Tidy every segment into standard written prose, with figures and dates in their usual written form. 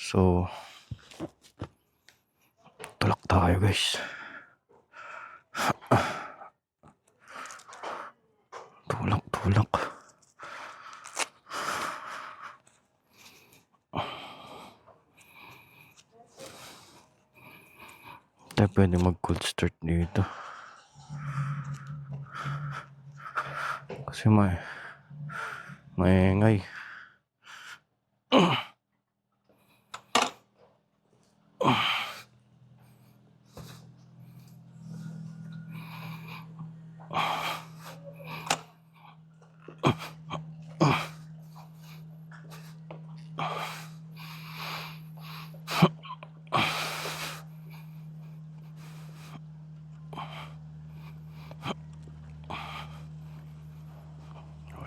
So, tulak tayo guys. Tulak. Tayo pwede mag-cold start dito. Kasi maingay.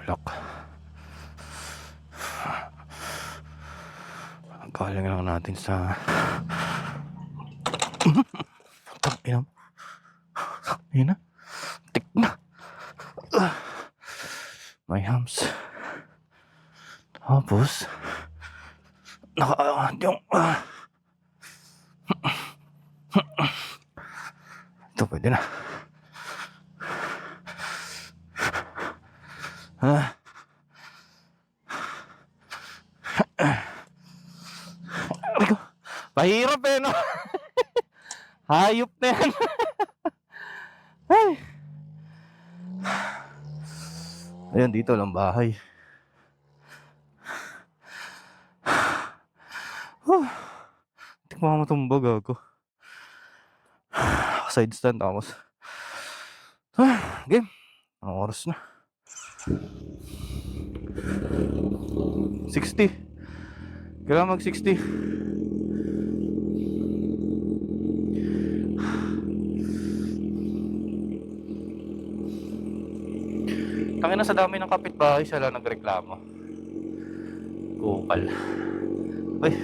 Lock. Galing lang natin sa ina. Tik na. My hams. Tapos yung ito pwede na. Mahirap no? Hayop na yan. Ay. Ayan, dito lang bahay. Tikman mo tumbag ako. Side stand tapos. Game. Ang oras na. 60. Kailangan mag 60. Tangina, sa dami ng kapitbahay sila nagreklamo. Kupal. Uy.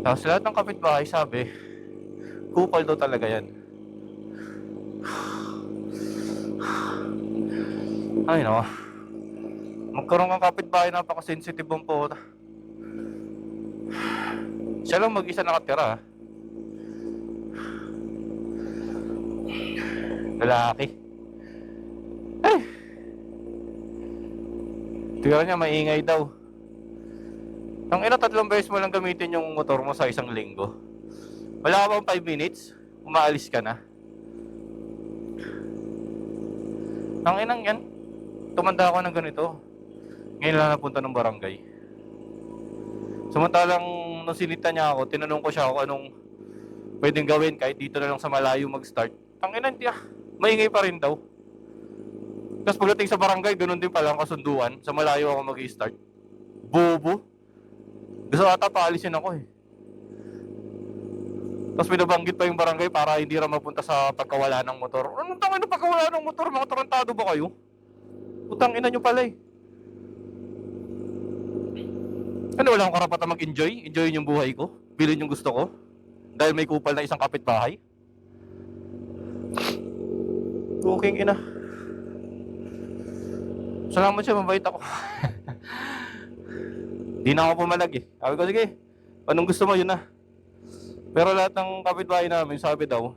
Tapos lahat ng kapitbahay sabi, kupal daw talaga yan. Ay no. Magkaroon kang kapitbahay, napaka-sensitive ang puta. Siya lang mag-isa nakatira. Lalaki. Ay! Tira niya, maingay daw. Ang ina, 3 beses mo lang gamitin yung motor mo sa isang linggo. Wala ka bang 5 minutes? Umaalis ka na. Ang inang yan. Tumanda ako ng ganito. Ngayon lang napunta ng barangay. Samantalang nung sinita niya ako, tinanong ko siya kung anong pwedeng gawin kahit dito na lang sa malayo mag-start. Ang inang tiya, maingay pa rin daw. Tapos pagdating sa barangay, ganun din pala ang kasunduan. Sa malayo ako mag-i-start. Bobo. Gusto ata paalisin ako eh. Tapos binabanggit pa yung barangay para hindi rin mapunta sa pagkawala ng motor. Anong tangin na pagkawala ng motor? Mga tarantado ba kayo? Utang ina nyo pala eh. Ano, wala akong karapatan mag-enjoy? Enjoyin yung buhay ko? Bilhin yung gusto ko? Dahil may kupal na isang kapitbahay? Buking ina. Salamat siya, mabait ako. Di na ako pumalag eh. Sabi ko, sige, anong gusto mo, yun na. Pero lahat ng kapitbahay namin, sabi daw,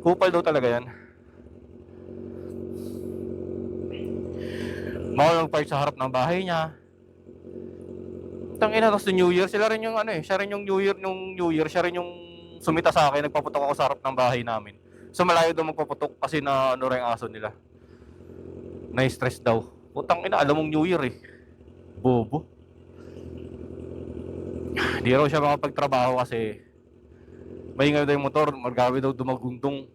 kupal daw talaga yan. Bawal mag-park sa harap ng bahay niya. Tangina, tapos New Year, sila rin yung ano eh, siya rin yung New Year, siya rin yung sumita sa akin, nagpaputok ako sa harap ng bahay namin. So malayo daw magpaputok kasi na ano rin ang aso nila. Na-stress daw. Putang ina, alam mong New Year eh. Bobo. Di raw siya makapagtrabaho kasi maingay daw yung motor, magawi daw dumagundong.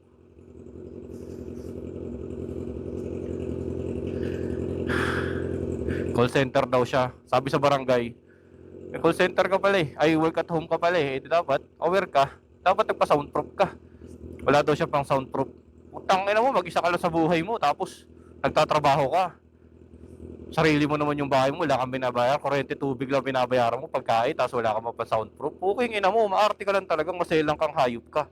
Call center daw siya. Sabi sa barangay, may call center ka pala eh. Ay, work at home ka pala eh. Ito dapat, aware ka. Dapat nagpa-soundproof ka. Wala daw siya pang soundproof. Putang ina mo, mag-isa ka lang sa buhay mo. Tapos, nagtatrabaho ka. Sarili mo naman yung bahay mo, wala kang binabayar. Kuryente, tubig lang binabayaran mo, pagkain, tapos wala kang magpa-soundproof. Okay, ina mo, maarte ka lang talagang, maselang kang hayop ka.